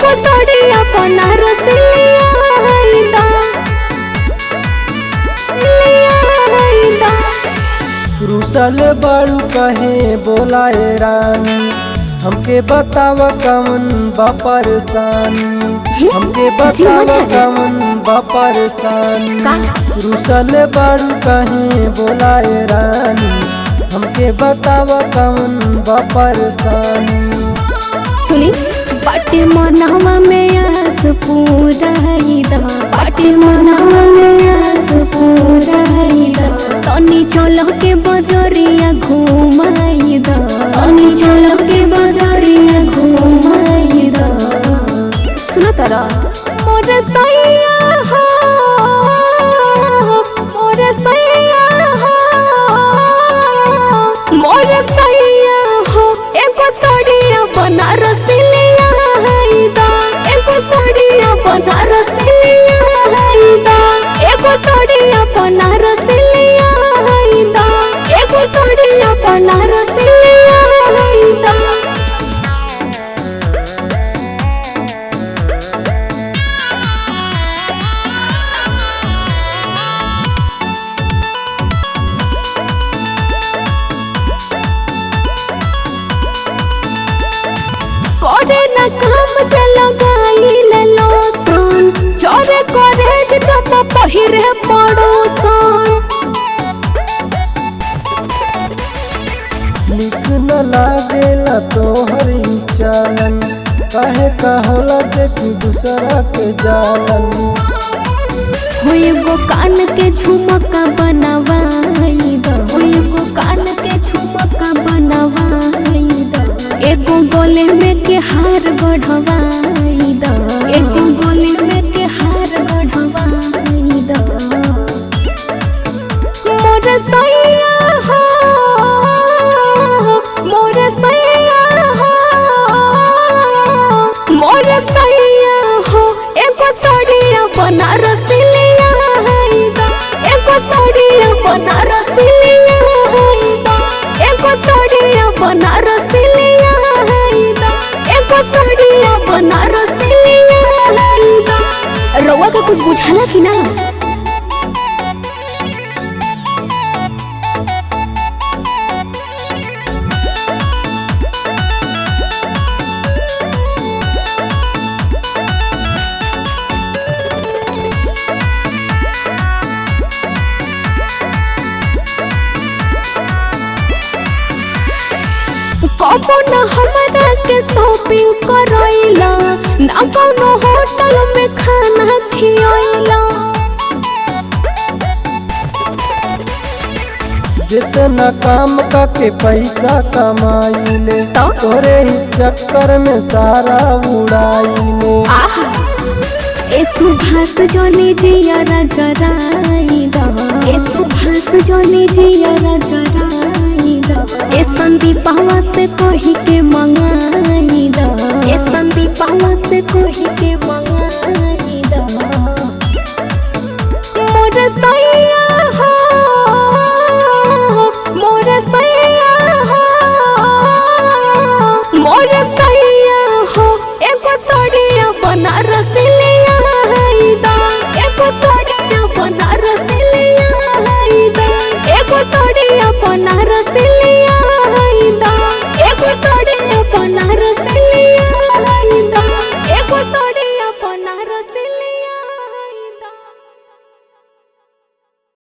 एगो साड़िया बनारस लिया रुसल बाड़ू कहे बोलाए रानी, हमके बताव कवन बा परेशानी, हमके बताव कवन बा परेशानी। रुसल बाड़ू कहे बोलाए रानी, हमके बताव कवन बा परेशानी। सुनी बाटे मनवा में आस पूराई दा, बाटे मनवा में आस पूराई दा। तनी चलो के बजरिया घुमाई दा, तनी चलो के बजरिया घुमाई दा। सुनो तारा मोरे सैया हो, मोरे सैया हो, मोरे सैया हो। एगो साड़िया बनारस लिया दा, एगो साड़िया बनारस लिया दा, एगो साड़िया बनारस लिया दा, एगो साड़िया बनारस लिया दा। करे न काम चला गाइल लोसन, चोरे करे जब पहिरे पड़ोसन। निक न लागेला तोहर ई चालन, काहे कहोला देखी दूसरा के जालन। हो एगो कान के झुमका बनवाई दा, हो एगो कान के झुमका बनवाई दा। एगो गले में के हार गढ़वाई दा, एगो गले में के हार गढ़वाई दा। मोरे सैया हो, मोरे सैया हो, मोरे सैया हो। एगो साड़िया बनारस लिया दा, एगो साड़िया बनारस लिया दा, एगो साड़िया बनारस लिया दा, एगो साड़िया बनारस लिया दा। रउआ का कुछ बुझाला कि ना? कबो न हमरा के शॉपिंग करैला, ना कौनो होटल में खाना खियैला। जितना काम करके पैसा कमाइले, तोरे ही चक्कर में सारा उड़ाइले। ए सुभाष जने जियारा जराई दा, ए सुभाष जने जियारा जराई दा। ए संदीपवा से कही के मंगाई दा, ए संदीपवा से कही के मंगाई दा। मोरे सैया हो, मोरे सैया हो, मोरे सैया हो। एगो साड़िया बनारस लिया दा, एगो साड़िया बनारस लिया दा, एगो साड़िया बनारस लिया दा, एगो साड़िया बनारस।